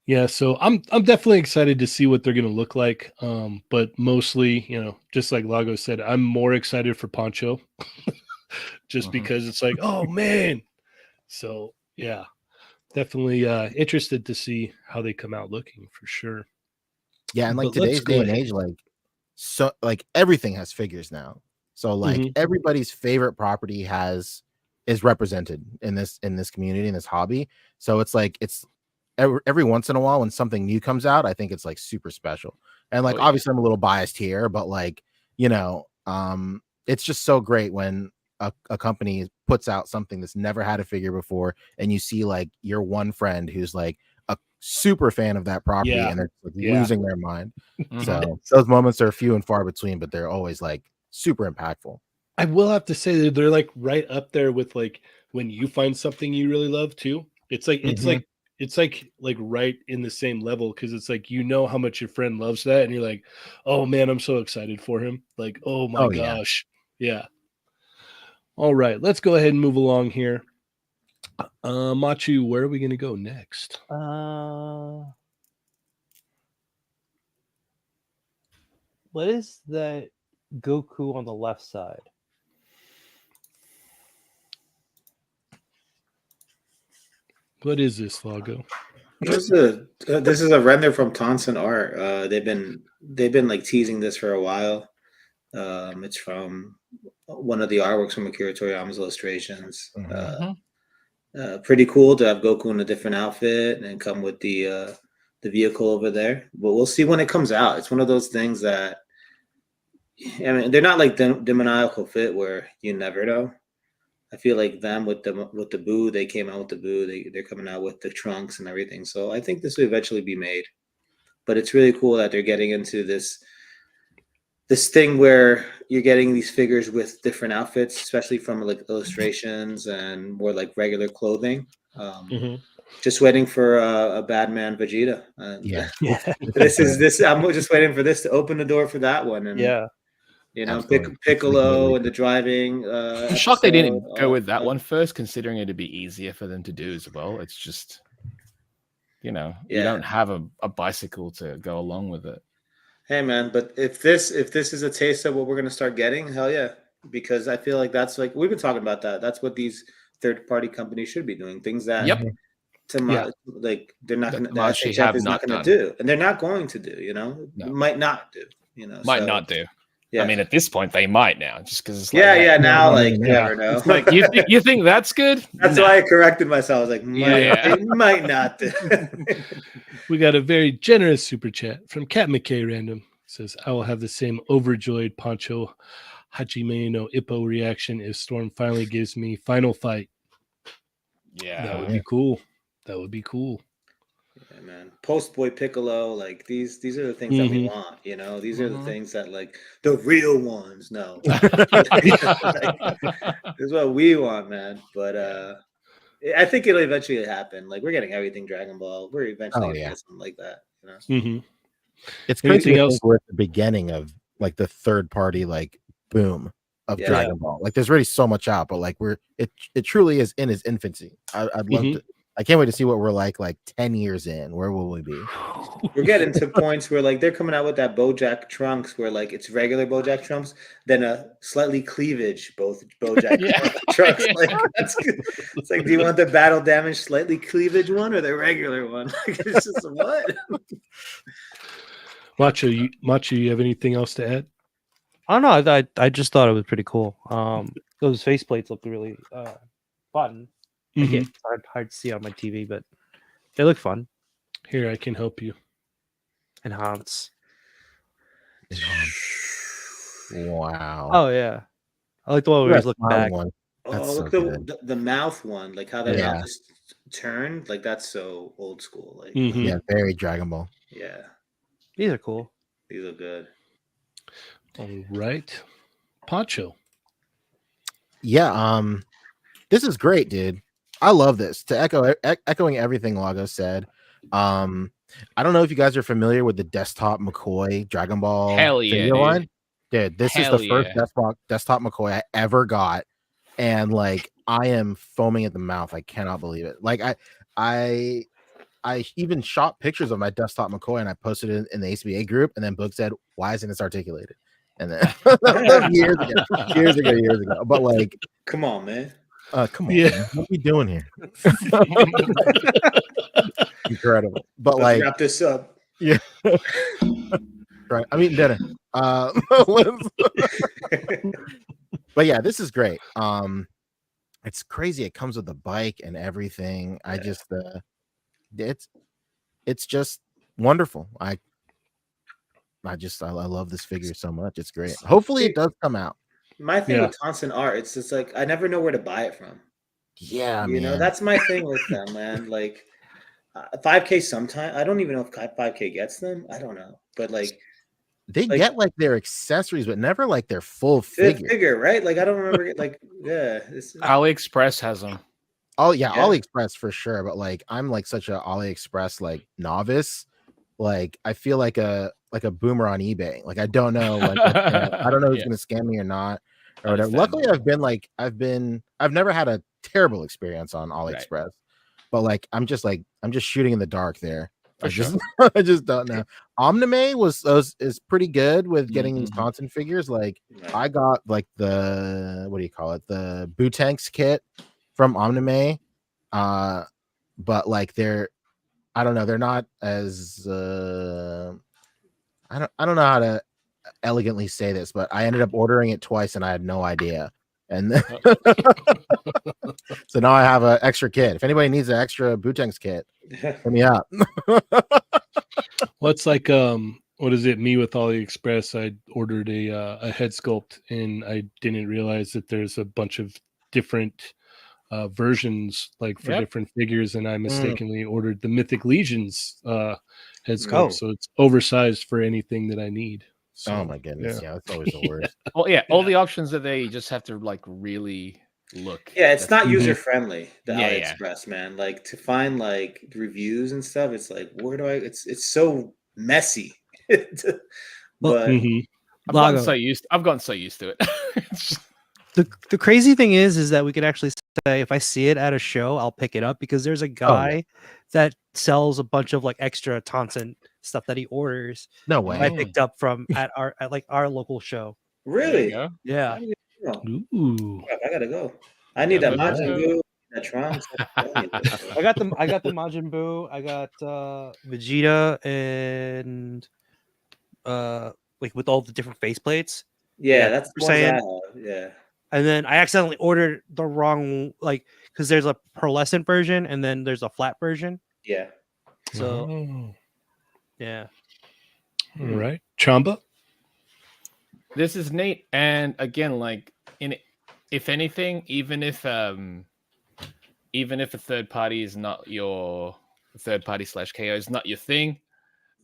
Yeah, so I'm definitely excited to see what they're going to look like. But mostly, you know, just like Lago said, I'm more excited for Poncho, just because it's like, oh man. So yeah, definitely interested to see how they come out looking for sure. Yeah, and like today's day and age, like everything has figures now. So like everybody's favorite property is represented in this community, in this hobby. So it's like every once in a while when something new comes out, I think it's like super special. And like obviously I'm a little biased here, but like, you know, it's just so great when a company puts out something that's never had a figure before, and you see like your one friend who's like a super fan of that property and they're like losing their mind. So those moments are few and far between, but they're always like super impactful. I will have to say that they're like right up there with like when you find something you really love too. It's like it's like right in the same level, because it's like, you know how much your friend loves that, and you're like, oh man, I'm so excited for him. Like, oh my gosh. Yeah. All right, let's go ahead and move along here. Machu, where are we going to go next? What is that Goku on the left side? What is this, Lago? This is a render from Tonson Art. They've been like teasing this for a while. It's from one of the artworks from Akira Toriyama's illustrations. Pretty cool to have Goku in a different outfit and come with the vehicle over there. But we'll see when it comes out. It's one of those things that, I mean, they're not like demoniacal fit where you never know. I feel like them with the Boo, they came out with the Boo. They're coming out with the trunks and everything. So I think this will eventually be made. But it's really cool that they're getting into this thing where you're getting these figures with different outfits, especially from like illustrations and more like regular clothing. Just waiting for a Batman Vegeta. This. I'm just waiting for this to open the door for that one. And you know, Piccolo and the driving. I'm shocked they didn't go with that one first, considering it'd be easier for them to do as well. It's just, you know, you don't have a bicycle to go along with it. Hey man, but if this is a taste of what we're gonna start getting, hell yeah! Because I feel like that's like we've been talking about that. That's what these third-party companies should be doing. Things that like they're not gonna. The SHF is not gonna do, and they're not going to do. You know, might not do. You know, might not do. Yeah. I mean, at this point, they might now, just because it's like now, like you never know. Like you think that's good? That's why I corrected myself. I was like, they might not do. We got a very generous super chat from Chatmigos Random. It says, I will have the same overjoyed Poncho Hajime no Ippo reaction if Storm finally gives me final fight. Yeah, that would be cool. That would be cool. Yeah, man. Post Boy Piccolo, like these are the things that we want, you know. These are the things that like the real ones. No, like, this is what we want, man. But I think it'll eventually happen. Like we're getting everything Dragon Ball. We're eventually gonna get something like that, you know. It's crazy to think we're at the beginning of like the third party like boom of Dragon Ball. Like there's already so much out, but like it truly is in its infancy. I'd love to. I can't wait to see what we're like 10 years in. Where will we be? We're getting to points where like they're coming out with that BoJack trunks where like it's regular BoJack trunks, then a slightly cleavage BoJack trunks. Yeah. Like that's good. It's like, do you want the battle damage slightly cleavage one or the regular one? Like, it's just what? Macho, you have anything else to add? I don't know. I just thought it was pretty cool. Those faceplates look really fun. Mhm. It's hard to see on my TV, but they look fun. Here, I can help you. Enhance. Wow. Oh yeah, I like the one where That he's looking smiling back. one. That's Oh, so look good. the mouth one, like how that Yeah. mouth just turned. Like that's so old school. Like Mhm. Yeah, very Dragon Ball. yeah, These are cool. these look good. All right. Poncho. Yeah, this is great, dude. I love this. To echoing everything Lago said. I don't know if you guys are familiar with the desktop McCoy Dragon Ball Hell yeah, figure dude. line. Dude, this Hell is the first yeah. desktop McCoy I ever got, and like I am foaming at the mouth. I cannot believe it. Like I even shot pictures of my desktop McCoy and I posted it in the ACBA group, and then Book said, "Why isn't this articulated?" And then that was years ago. But like, Come on, man. come on, Yeah. man. What are we doing here? Incredible. But Let's like, wrap this up. yeah. Right. I'm eating dinner. But yeah, this is great. It's crazy. It comes with a bike and everything. I just it's just wonderful. I love this figure so much. It's great. Hopefully it does come out. My thing Yeah. with Constant Art, it's just like I never know where to buy it from. Yeah, You know, that's my thing with them, man. Like 5K sometime. I don't even know if 5K gets them. I don't know. But like they like- get like their accessories, but never like their full the figure. figure, right? Like I don't remember like yeah. AliExpress has them. Oh yeah, Yeah. AliExpress for sure. But like I'm like such a AliExpress like novice. Like I feel like a boomer on eBay. Like I don't know, like I don't know who's Yeah. gonna scam me or not or whatever. Luckily I've never had a terrible experience on AliExpress. But like I'm just shooting in the dark there. For sure. I just don't know. Omnime is pretty good with getting these content figures. Like I got like the what do you call it? The Bootanks kit from Omnime. But like I don't know, they're not as I don't know how to elegantly say this, but I ended up ordering it twice and I had no idea. And then so now I have an extra kit. If anybody needs an extra Bootanks kit, hit me up. Well, it's like what is it? Me with AliExpress. I ordered a head sculpt, and I didn't realize that there's a bunch of different versions, like for different figures, and I mistakenly ordered the Mythic Legions head sculpt, so it's oversized for anything that I need. So, oh my goodness, yeah, that's always the worst. Well, yeah, all the options that they just have to like really look. Yeah, it's not user friendly. The Yeah, AliExpress, man. Like to find like reviews and stuff, it's like where do I? It's so messy. But I've gotten so used to it. The crazy thing is that we could actually say if I see it at a show, I'll pick it up because there's a guy that sells a bunch of like extra Tonson stuff that he orders. No way. I picked up from at our local show. really, Yeah. Ooh. I gotta go. I need that Majin Buu, that Trunks. I got the Majin Buu, I got Vegeta and like with all the different faceplates. Yeah, that's the Super ones I Saiyan. have. Yeah. And then I accidentally ordered the wrong because there's a pearlescent version and then there's a flat version. Yeah. So yeah. All right. Chamba? This is neat. And again, like if anything, even if a third party is not your third party / KO is not your thing,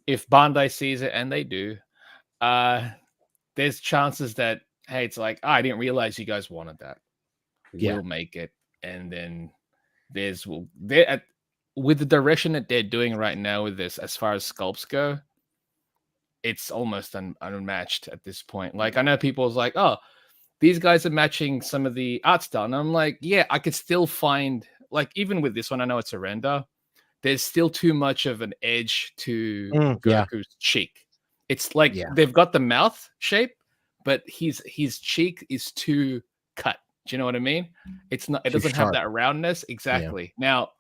if Bandai sees it, and they do, there's chances that hey, it's like I didn't realize you guys wanted that. We'll make it, and then with the direction that they're doing right now with this, as far as sculpts go, it's almost unmatched at this point. Like I know people's like, oh, these guys are matching some of the art style, and I'm like, yeah, I could still find like even with this one, I know it's a render. There's still too much of an edge to yeah. Goku's cheek. It's like Yeah. they've got the mouth shape, but his cheek is too cut. Do you know what I mean? It's not. It Too doesn't have sharp. that roundness exactly. Now,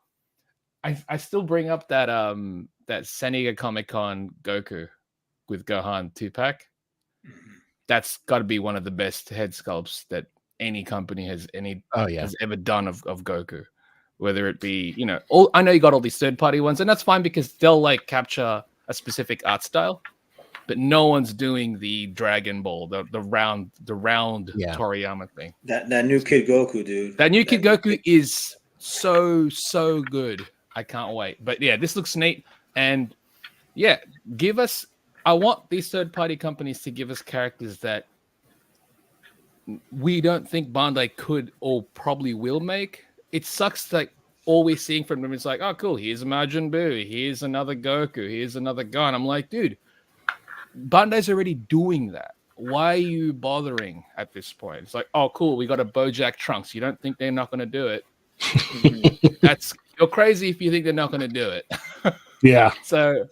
I still bring up that that Seniga Comic Con Goku with Gohan 2-pack. That's got to be one of the best head sculpts that any company has ever done of Goku. Whether it be, you know, I know you got all these third-party ones, and that's fine because they'll like capture a specific art style, but no one's doing the Dragon Ball, the round Toriyama thing. That new Kid Goku, dude. That new Kid Goku is so good. I can't wait. But yeah, this looks neat, and yeah, give us. I want these third-party companies to give us characters that we don't think Bandai could or probably will make. It sucks that all we're seeing from them is like, oh, cool, here's a Majin Buu, here's another Goku, here's another Gon. I'm like, dude, Bandai's already doing that. Why are you bothering at this point? It's like, oh, cool, we got a BoJack Trunks. You don't think they're not going to do it? You're crazy if you think they're not going to do it. Yeah. So,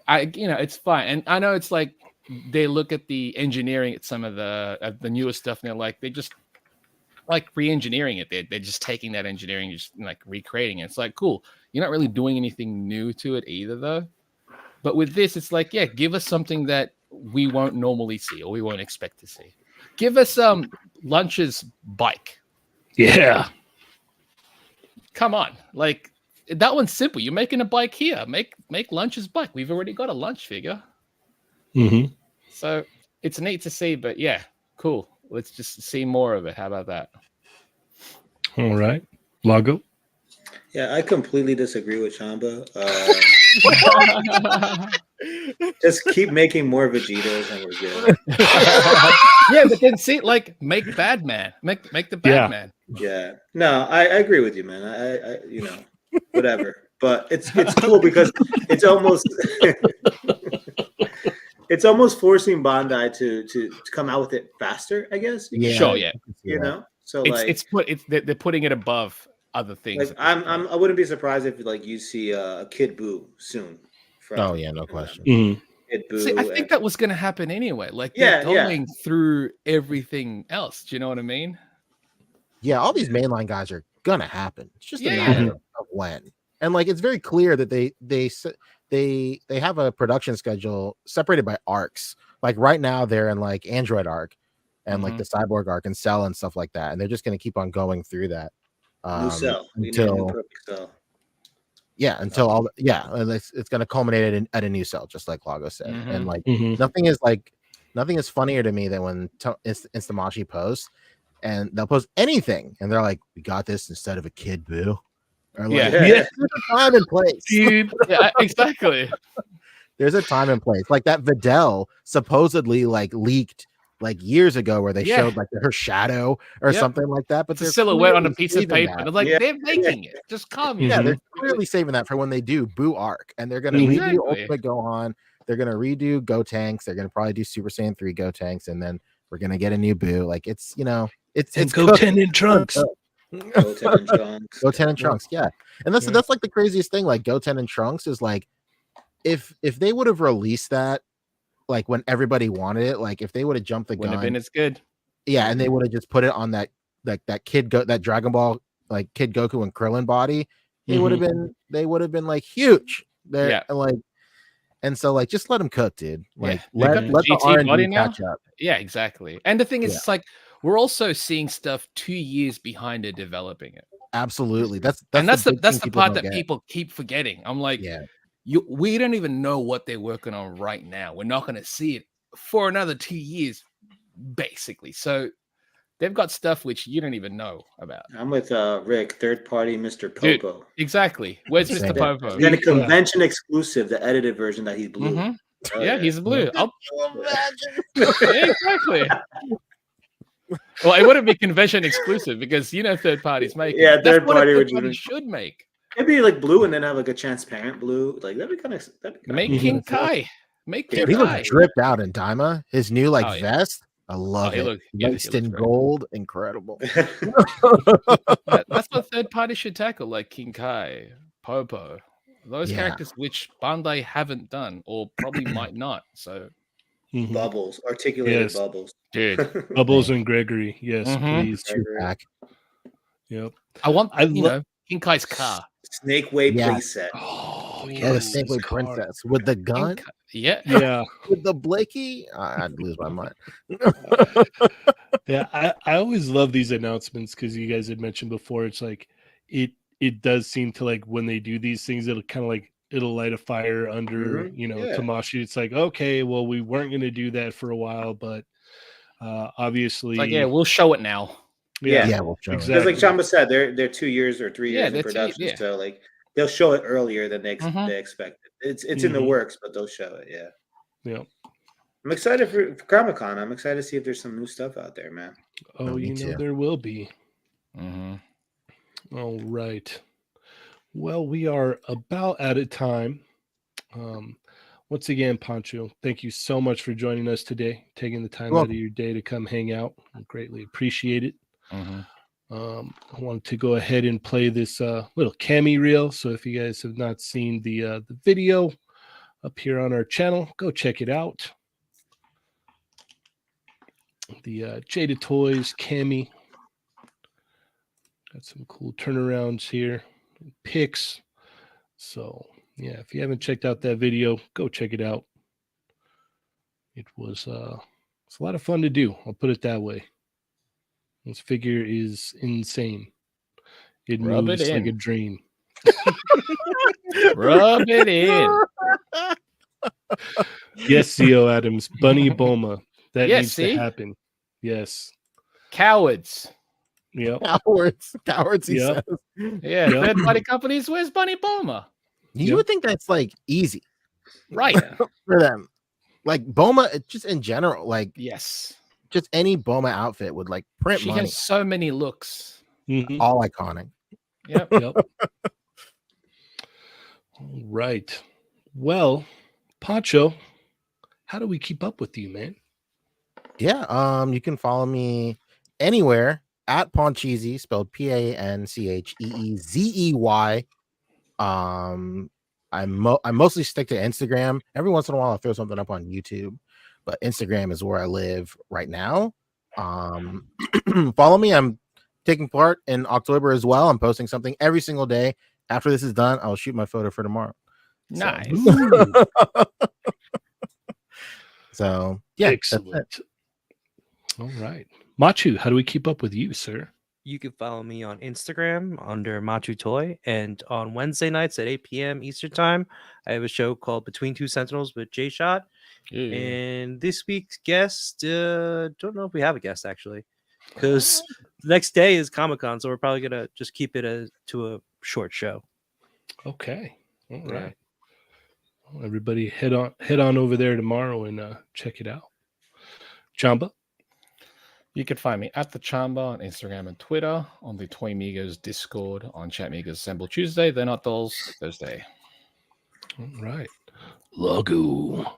it's fine. And I know it's like they look at the engineering at some of the newer stuff, and they're like, they just like re-engineering it. They're just taking that engineering, just like recreating it. It's like, cool. You're not really doing anything new to it either, though. But with this, it's like, yeah, give us something that we won't normally see or we won't expect to see. Give us Lunch's bike. Yeah. Come on, like that one's simple. You're making a bike here. Make Lunch's bike. We've already got a Lunch figure. Mm-hmm. So it's neat to see, but yeah, cool. Let's just see more of it. How about that? All right. Lago? Yeah, I completely disagree with Chamba. Just keep making more Vegetos and we're good. Yeah, but then see, like, make Bad Man. Make the Bad Man. Yeah. No, I agree with you, man. I whatever. But it's cool because it's almost it's almost forcing Bandai to come out with it faster, I guess. Yeah. Sure, yeah. You know? So they're putting it above other things. Like I wouldn't be surprised if like you see a Kid Buu soon. Oh yeah, no question. Mm-hmm. Kid Buu. See, I think that was going to happen anyway. Like they're going through everything else. Do you know what I mean? Yeah, all these mainline guys are gonna happen. It's just a matter of when. And like it's very clear that they have a production schedule separated by arcs. Like right now they're in like Android arc and like the Cyborg arc and Cell and stuff like that. And they're just gonna keep on going through that. New Cell. Until it's gonna culminate at a new Cell, just like Lago said. And like nothing is funnier to me than when Instamachi posts and they'll post anything and they're like, we got this instead of a Kid Buu. Or like, there's a time and place. Dude, yeah, exactly. There's a time and place. Like that Videl supposedly like leaked like years ago where they showed like her shadow or something like that. But it's a silhouette on a piece of paper. They're like, they're making it. Just calm Yeah, they're clearly saving that for when they do Buu arc. And they're gonna redo Ultimate Gohan. They're gonna redo Gotenks. They're gonna probably do Super Saiyan 3 Gotenks, and then we're gonna get a new Buu. Like it's it's Goten in Trunks. Goten and Trunks, yeah. And that's like the craziest thing. Like Goten and Trunks is like if they would have released that like when everybody wanted it, like if they would have jumped the gun, would have been as good. Yeah, and they would have just put it on that that Dragon Ball like Kid Goku and Krillin body, they would have been like huge. They're like, and so like just let them cook, dude. Like let the R&D catch up. Yeah, exactly. And the thing is, it's like we're also seeing stuff 2 years behind it developing it. Absolutely. That's the part that people keep forgetting. I'm like, we don't even know what they're working on right now. We're not going to see it for another 2 years, basically. So they've got stuff which you don't even know about. I'm with Rick, third party Mr. Popo. Dude, exactly. Where's Mr. Popo? And a convention exclusive, the edited version that he's blue. He's blue. Exactly. Well, it wouldn't be convention exclusive because third parties make it. Yeah, third party should make. It'd be like blue and then have like a transparent blue. Like that'd be kind of make King Kai. Make King he Kai. looks dripped out in Daima. His new vest. I love he it. look- yeah, he Laced looks in great. gold, incredible. That's what third party should tackle, like King Kai, Popo, those Yeah. characters which Bandai haven't done or probably might not. So, Mhm. Bubbles, articulated Yes. bubbles. dude, Bubbles and Gregory. Yes, Mhm. please. Two-pack. Yep. I want I you lo- know King Kai's car. Snake Way Yeah. playset. Oh, Oh, the yes. Snake his Way car. Princess with the King gun, Kai- yeah, Yeah. with the Blakey. I'd lose my mind. Yeah. I always love these announcements because you guys had mentioned before. It's like it does seem to like when they do these things, it'll kind of like it'll light a fire under, Mhm, you know, yeah. Tamashi. It's like, okay, well, we weren't gonna do that for a while, but obviously like yeah, we'll show it now. Yeah. Yeah, we'll show it. Because exactly. like Chamba said, they're 2 years or 3 Yeah, years in they're production, yeah. so like they'll show it earlier than they Mhm. they expected. It's in the Mhm. works, but they'll show it. Yeah, Yeah. I'm excited for Comic Con. I'm excited to see if there's some new stuff out there, man. Oh, me you know too. there will be. Mm-hmm. All right. Well, we are about out of time. Once again, Pancho, thank you so much for joining us today, taking the time You're out of welcome. your day to come hang out. I greatly appreciate it. Mm-hmm. I wanted to go ahead and play this little cami reel. So if you guys have not seen the video up here on our channel, go check it out. The Jada Toys cami. Got some cool turnarounds here, pics. So yeah, if you haven't checked out that video, go check it out. It was it's a lot of fun to do. I'll put it that way. This figure is insane. It Rub it moves like a in. dream. Rub it in. Yes, CEO Adams, Bunny Boma. That Yeah, needs see? to happen. Yes. Cowards. Yep. Cowards, he Yep. says. Yeah, Yep. third party companies. Where's Bunny Boma? You Yep. would think that's like easy Right. for them. Like Boma, just in general, like Yes. just any Boma outfit would like print She money. has so many looks. Mhm. All iconic. Yep. Yep. All right. Well, Pancho, how do we keep up with you, man? Yeah, you can follow me anywhere at Poncheezey, spelled Pancheezey. I mostly stick to Instagram. Every once in a while, I throw something up on YouTube, but Instagram is where I live right now. Follow me. I'm taking part in October as well. I'm posting something every single day. After this is done, I'll shoot my photo for tomorrow. So- Nice. Ooh, So yeah, that's it. excellent. All right. Machu, how do we keep up with you, sir? You can follow me on Instagram under Matchutoy, and on Wednesday nights at 8 p.m. Eastern Time, I have a show called Between Two Sentinels with Jshot. Yeah. And this week's guest, don't know if we have a guest actually, because the next day is Comic Con, so we're probably gonna just keep it to a short show. Okay. All Yeah. right. Well, everybody head on over there tomorrow and check it out. Chamba. You can find me at the Chamba on Instagram and Twitter, on the Toymigos Discord, on Chatmigos Assemble Tuesday. They're not dolls Thursday. All right. Lago.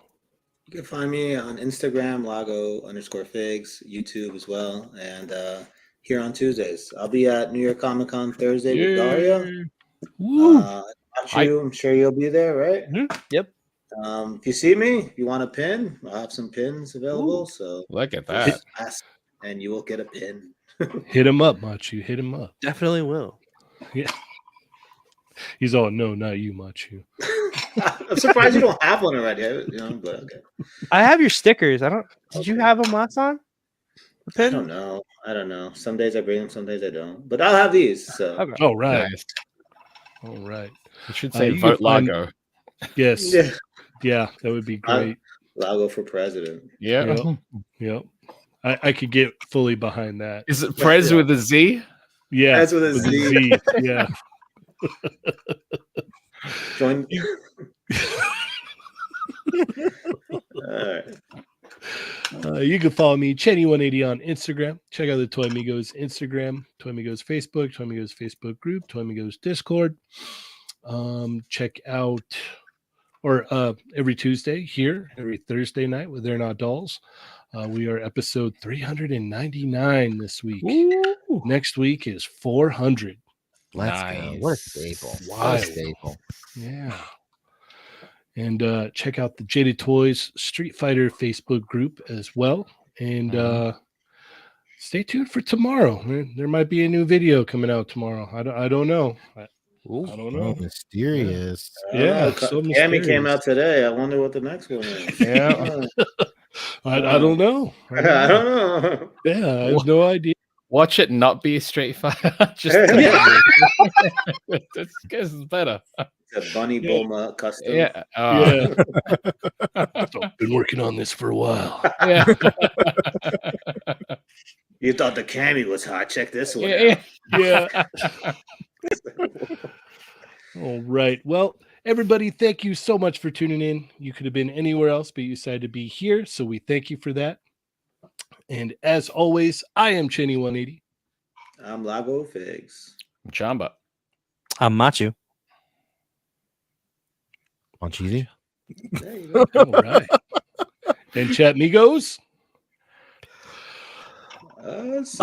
You can find me on Instagram, Lago_figs, YouTube as well, and here on Tuesdays. I'll be at New York Comic Con Thursday with Daria. Woo. I'm sure you'll be there, right? Yep. If you see me, if you want a pin, I'll have some pins available. Ooh. So Look at that. just ask and you will get a pin. Hit him up, Machu. Hit him up. Definitely will. Yeah. He's all, no, not you, Machu. I'm surprised you don't have one already. But okay. I have your stickers. Did you have them last time? The I pin? don't know. Some days I bring them, some days I don't. But I'll have these. So Okay. All right. Nice. All right. You should say you can vote find- Lago. Yes. yeah, Yeah, that would be great. Lago for president. Yeah. Yep. Yep. I could get fully behind that. Is it Prez Yeah. with a Z? Yeah. That's with a Z. Yeah. Join. All right. You can follow me, Chenny180 on Instagram. Check out the Toymigos Instagram, Toymigos Facebook, Toymigos Facebook group, Toymigos Discord. Check out or every Tuesday here, every Thursday night with They're Not Dolls. We are episode 399 this week. Ooh. Next week is 400. Let's go. What a staple. What a Wild. staple. Yeah. And check out the Jaded Toys Street Fighter Facebook group as well. And stay tuned for tomorrow. There might be a new video coming out tomorrow. I don't know. I don't know. Oh, mysterious. Yeah, Cammy so came mysterious. out today. I wonder what the next one is. Yeah. I don't know. I don't know. Yeah, I have no idea. Watch it not be a straight fight. Just this gets better. It's a Bunny Bulma custom. Yeah. Yeah. I've been working on this for a while. Yeah. You thought the Cammy was hot. Check this one Yeah. Yeah. All right. Well, everybody, thank you so much for tuning in. You could have been anywhere else, but you decided to be here. So we thank you for that. And as always, I am Chenny180. I'm Lago Figs. Chamba. I'm Machu. Poncheezey. There you go. All right. And Chatmigos. Assemble!